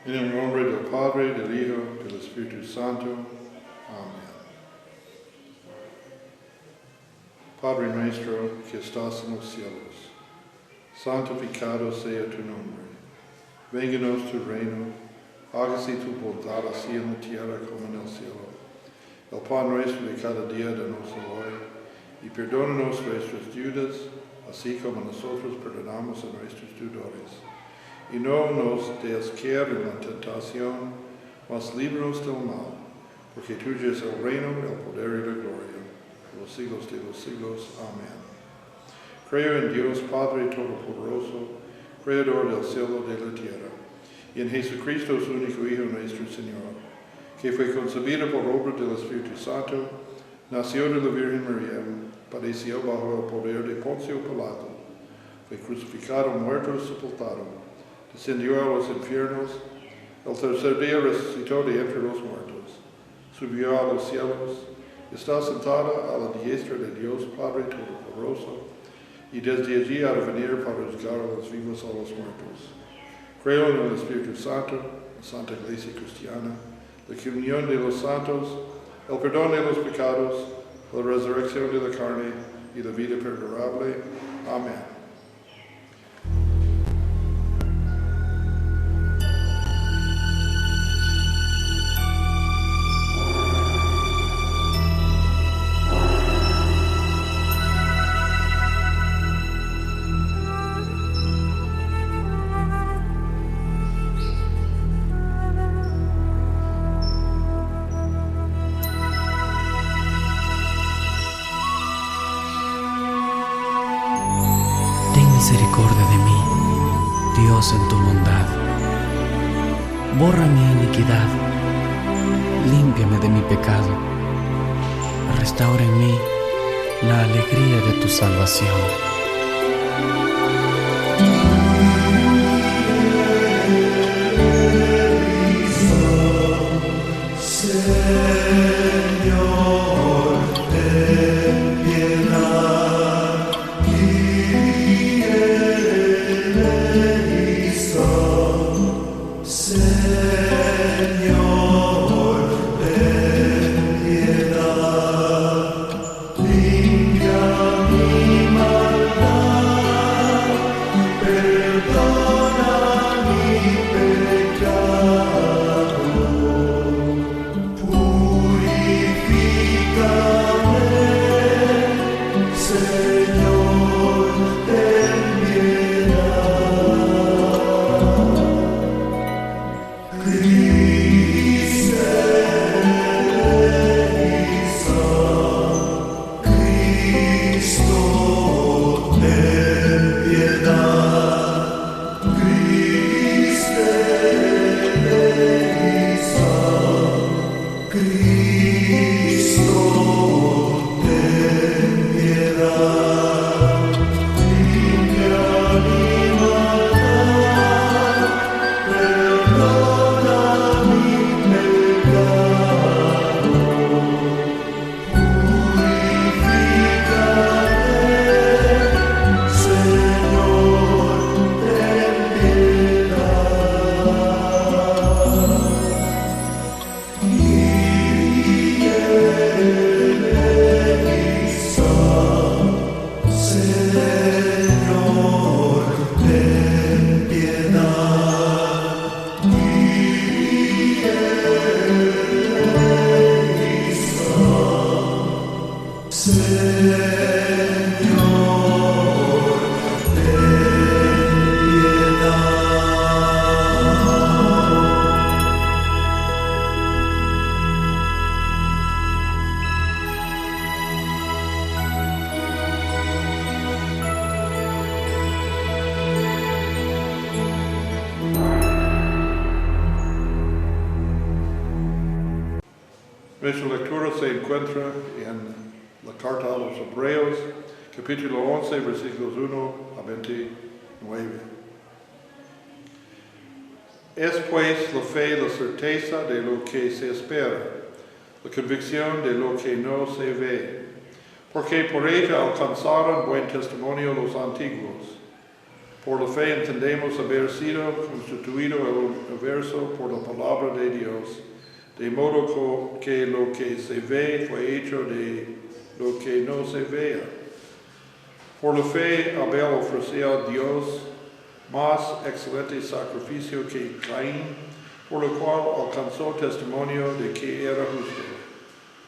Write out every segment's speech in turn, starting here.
En el nombre del Padre, del Hijo, del Espíritu Santo. Amén. Padre nuestro que estás en los cielos, santificado sea tu nombre. Vénganos tu reino, hágase tu voluntad así en la tierra como en el cielo. El pan nuestro de cada día danos hoy, y perdónanos nuestras deudas, así como nosotros perdonamos a nuestros deudores. Y no nos des caer en la tentación, mas líbranos del mal, porque tuyo es el reino, el poder y la gloria, por los siglos de los siglos. Amén. Creo en Dios Padre Todopoderoso, Creador del cielo y de la tierra, y en Jesucristo, su único Hijo, nuestro Señor, que fue concebido por obra del Espíritu Santo, nació de la Virgen María, padeció bajo el poder de Poncio Pilato, fue crucificado, muerto, sepultado, descendió a los infiernos, el tercer día resucitó de entre los muertos, subió a los cielos, está sentada a la diestra de Dios Padre Todopoderoso, y desde allí ha de venir para juzgar a los vivos y a los muertos. Creo en el Espíritu Santo, la Santa Iglesia Cristiana, la comunión de los santos, el perdón de los pecados, la resurrección de la carne y la vida perdurable. Amén. Misericordia de mí, Dios, en tu bondad. Borra mi iniquidad, límpiame de mi pecado, restaura en mí la alegría de tu salvación. Nuestra lectura se encuentra en la carta a los Hebreos, capítulo 11, versículos 1 a 29. Es pues la fe la certeza de lo que se espera, la convicción de lo que no se ve, porque por ella alcanzaron buen testimonio los antiguos. Por la fe entendemos haber sido constituido el universo por la palabra de Dios, de modo que lo que se ve fue hecho de lo que no se vea. Por la fe Abel ofreció a Dios más excelente sacrificio que Caín, por lo cual alcanzó testimonio de que era justo,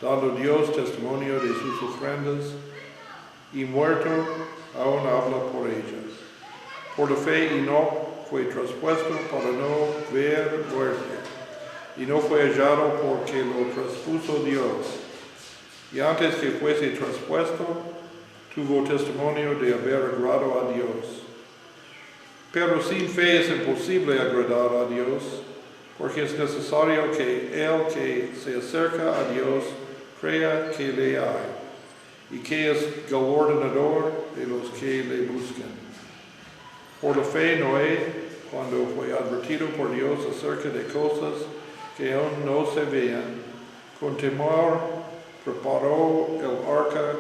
dando Dios testimonio de sus ofrendas, y muerto aún habla por ellas. Por la fe Enoc fue traspuesto para no ver muerte, y no fue hallado porque lo traspuso Dios. Y antes que fuese traspuesto, tuvo testimonio de haber agradado a Dios. Pero sin fe es imposible agradar a Dios, porque es necesario que el que se acerca a Dios crea que le hay, y que es galardonador de los que le buscan. Por la fe Noé, cuando fue advertido por Dios acerca de cosas que aún no se veían, con temor preparó el arca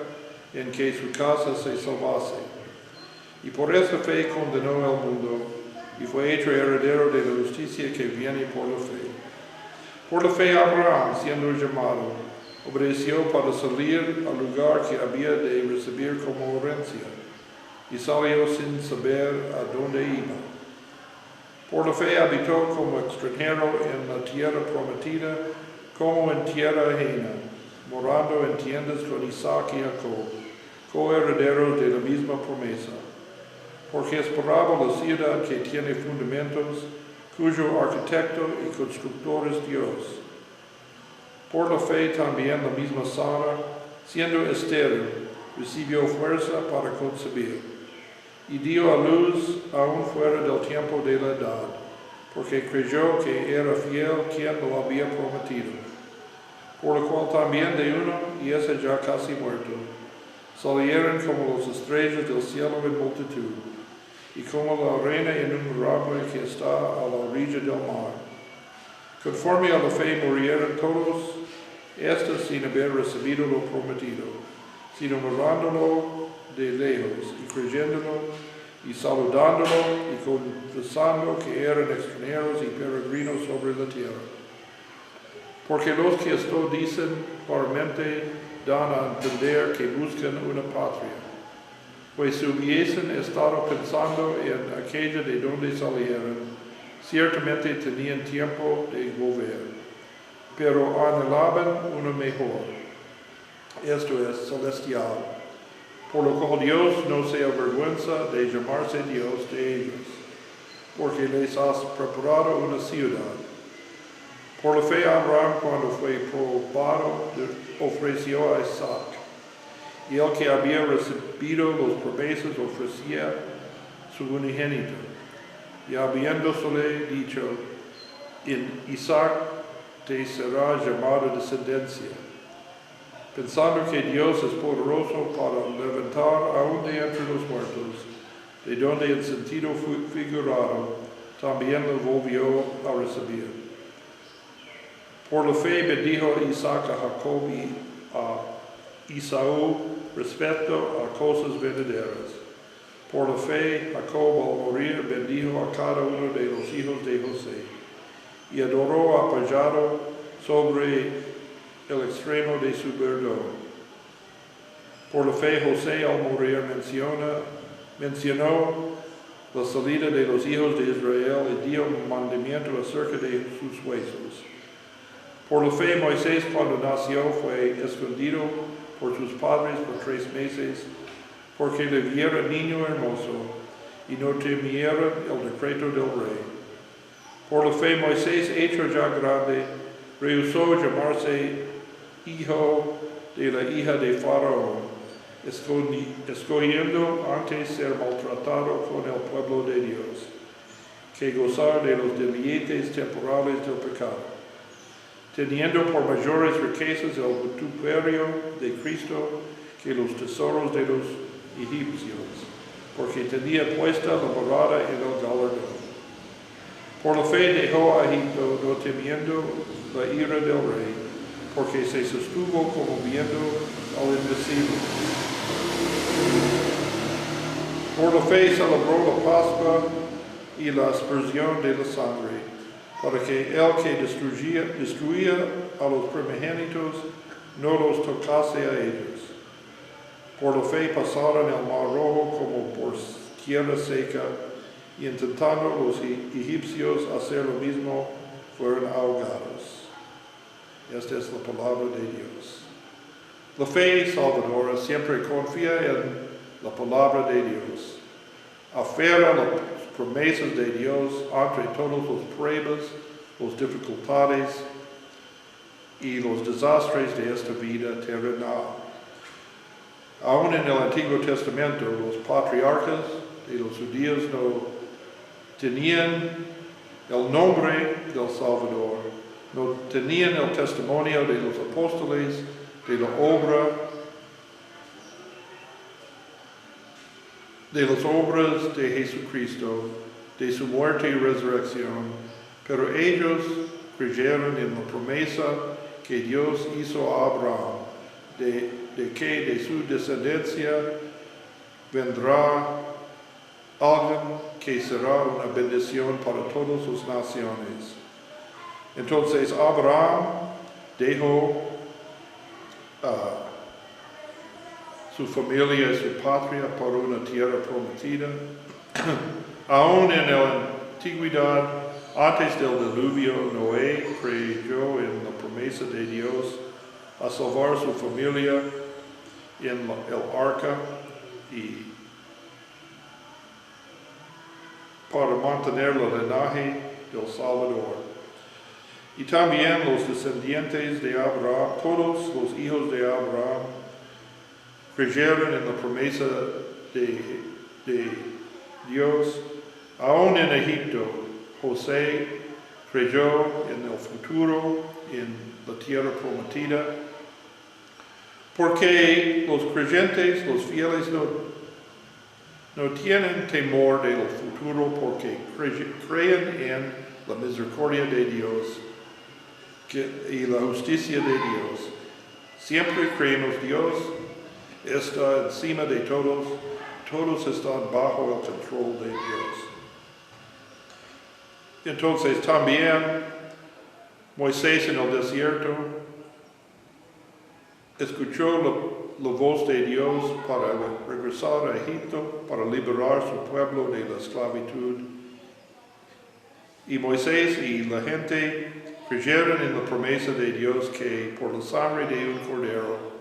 en que su casa se salvase. Y por esa fe condenó al mundo, y fue hecho heredero de la justicia que viene por la fe. Por la fe Abraham, siendo llamado, obedeció para salir al lugar que había de recibir como herencia, y salió sin saber a dónde iba. Por la fe habitó como extranjero en la tierra prometida, como en tierra ajena, morando en tiendas con Isaac y Jacob, coherederos de la misma promesa, porque esperaba la ciudad que tiene fundamentos, cuyo arquitecto y constructor es Dios. Por la fe también la misma Sara, siendo estéril, recibió fuerza para concebir, y dio a luz aún fuera del tiempo de la edad, porque creyó que era fiel quien lo había prometido. Por lo cual también de uno, y ese ya casi muerto, salieron como las estrellas del cielo en multitud, y como la arena innumerable que está a la orilla del mar. Conforme a la fe murieron todos, estos sin haber recibido lo prometido, sino mirándolo de lejos y creyéndolo y saludándolo y confesando que eran extranjeros y peregrinos sobre la tierra. Porque los que esto dicen claramente dan a entender que buscan una patria, pues si hubiesen estado pensando en aquella de donde salieron, ciertamente tenían tiempo de volver, pero anhelaban una mejor, esto es celestial, por lo cual Dios no se avergüenza de llamarse Dios de ellos, porque les has preparado una ciudad. Por la fe Abraham, cuando fue probado, ofreció a Isaac, y el que había recibido las promesas ofrecía su unigénito, y habiéndosele dicho, en Isaac te será llamada descendencia, pensando que Dios es poderoso para levantar aún de entre los muertos, de donde en sentido figurado también lo volvió a recibir. Por la fe bendijo Isaac a Jacob y a Esaú respecto a cosas venideras. Por la fe Jacob al morir bendijo a cada uno de los hijos de José, y adoró apoyado sobre el extremo de su verdón. Por la fe José al morir mencionó la salida de los hijos de Israel y dio mandamiento acerca de sus huesos. Por la fe Moisés cuando nació fue escondido por sus padres por 3 meses, porque le vieron niño hermoso y no temieron el decreto del rey. Por la fe Moisés, hecho ya grande, rehusó llamarse hijo de la hija de Faraón, escogiendo antes ser maltratado con el pueblo de Dios, que gozar de los deleites temporales del pecado, teniendo por mayores riquezas el vituperio de Cristo que los tesoros de los egipcios, porque tenía puesta la morada en el galardón. Por la fe dejó a Egipto, no temiendo la ira del rey, porque se sostuvo como viendo al invisible. Por la fe celebró la Pascua y la aspersión de la sangre, para que el que destruía a los primogénitos no los tocase a ellos. Por la fe pasaron el mar rojo como por tierra seca, y intentando los egipcios hacer lo mismo, fueron ahogados. Esta es la palabra de Dios. La fe salvadora siempre confía en la palabra de Dios. Aferra las promesas de Dios entre todas las pruebas, las dificultades y los desastres de esta vida terrenal. Aún en el Antiguo Testamento, los patriarcas de los judíos no tenían el nombre del Salvador, no tenían el testimonio de los apóstoles, de la obra, de las obras de Jesucristo, de su muerte y resurrección, pero ellos creyeron en la promesa que Dios hizo a Abraham, de que de su descendencia vendrá alguien que será una bendición para todas las naciones. Entonces Abraham dejó su familia y su patria por una tierra prometida. Aún en la antigüedad, antes del diluvio, Noé creyó en la promesa de Dios a salvar su familia en el arca y para mantener el linaje del Salvador. Y también los descendientes de Abraham, todos los hijos de Abraham, creyeron en la promesa de Dios. Aún en Egipto, José creyó en el futuro, en la tierra prometida, porque los creyentes, los fieles, no tienen temor del futuro porque creen en la misericordia de Dios y la justicia de Dios. Siempre creemos Dios está encima de todos, todos están bajo el control de Dios. Entonces también Moisés en el desierto escuchó la voz de Dios para regresar a Egipto, para liberar su pueblo de la esclavitud. Y Moisés y la gente creyeron en la promesa de Dios que por la sangre de un cordero,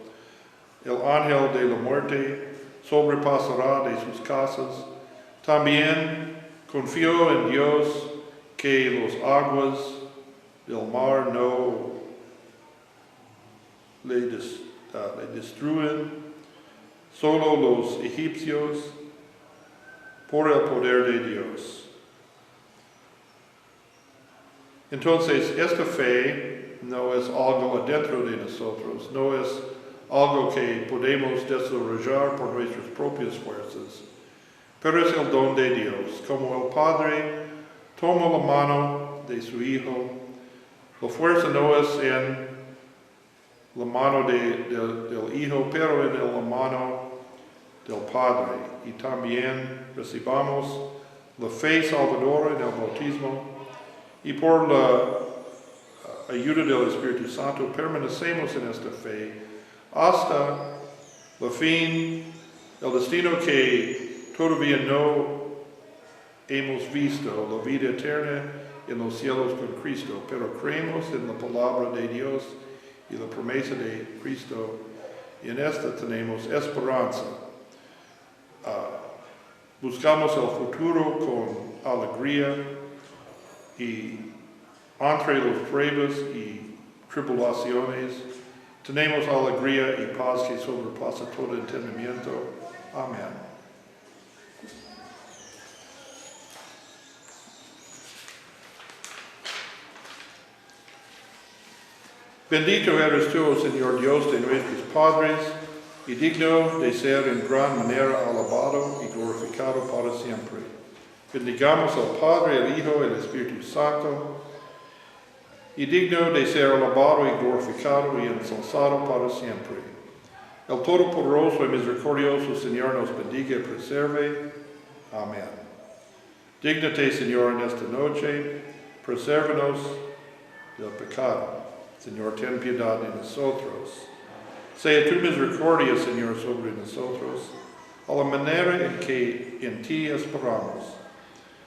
el ángel de la muerte sobrepasará de sus casas. También confió en Dios que las aguas del mar no le destruyen, solo los egipcios por el poder de Dios. Entonces, esta fe no es algo adentro de nosotros, no es algo que podemos desarrollar por nuestras propias fuerzas, pero es el don de Dios. Como el Padre toma la mano de su Hijo, la fuerza no es en la mano del Hijo, pero en la mano del Padre. Y también recibamos la fe salvadora en el bautismo, y por la ayuda del Espíritu Santo permanecemos en esta fe hasta el fin, el destino que todavía no hemos visto, la vida eterna en los cielos con Cristo, pero creemos en la palabra de Dios y la promesa de Cristo, y en esta tenemos esperanza. Buscamos el futuro con alegría, y entre las pruebas y tribulaciones tenemos alegría y paz que sobrepasa todo entendimiento. Amén. Bendito eres tú, Señor Dios de nuestros padres, y digno de ser en gran manera alabado y glorificado para siempre. Bendigamos al Padre, al Hijo y al Espíritu Santo, y digno de ser alabado y glorificado y ensalzado para siempre. El Todopoderoso y Misericordioso Señor nos bendiga y preserve, Amén. Dígnate, Señor, en esta noche, presérvanos del pecado. Señor, ten piedad de nosotros. Sea tu misericordia, Señor, sobre nosotros, a la manera en que en ti esperamos.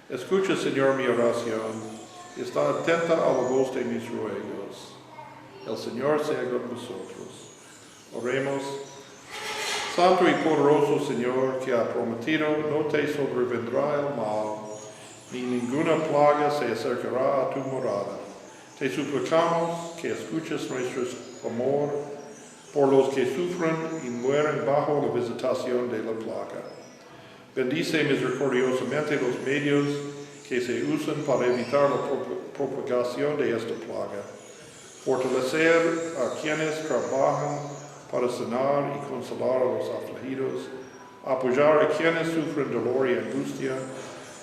Escucha, Señor, mi oración, y está atenta a la voz de mis ruegos. El Señor sea con vosotros. Oremos. Santo y poderoso Señor, que ha prometido no te sobrevendrá el mal, ni ninguna plaga se acercará a tu morada. Te suplicamos que escuches nuestro clamor por los que sufren y mueren bajo la visitación de la plaga. Bendice misericordiosamente los medios que se usan para evitar la propagación de esta plaga. Fortalecer a quienes trabajan para sanar y consolar a los afligidos, apoyar a quienes sufren dolor y angustia,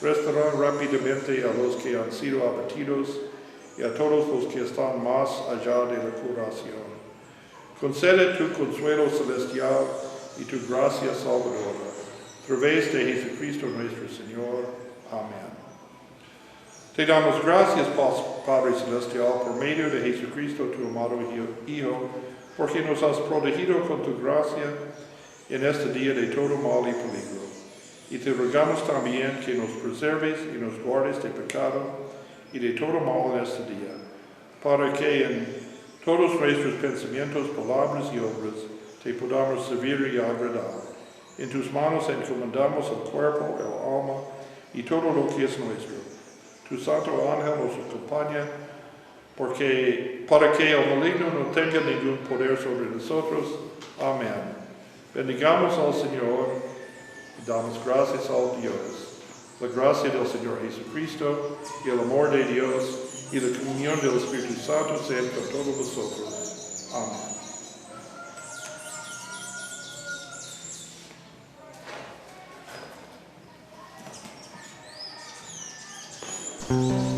restaurar rápidamente a los que han sido abatidos y a todos los que están más allá de la curación. Concede tu consuelo celestial y tu gracia salvadora, a través de Jesucristo nuestro Señor. Amén. Te damos gracias, Padre Celestial, por medio de Jesucristo, tu amado Hijo, porque nos has protegido con tu gracia en este día de todo mal y peligro. Y te rogamos también que nos preserves y nos guardes de pecado y de todo mal en este día, para que en todos nuestros pensamientos, palabras y obras te podamos servir y agradar. En tus manos encomendamos el cuerpo, el alma y todo lo que es nuestro. Tu santo ángel nos acompaña para que el maligno no tenga ningún poder sobre nosotros. Amén. Bendigamos al Señor y damos gracias al Dios. La gracia del Señor Jesucristo y el amor de Dios y la comunión del Espíritu Santo sean con todos nosotros. Amén.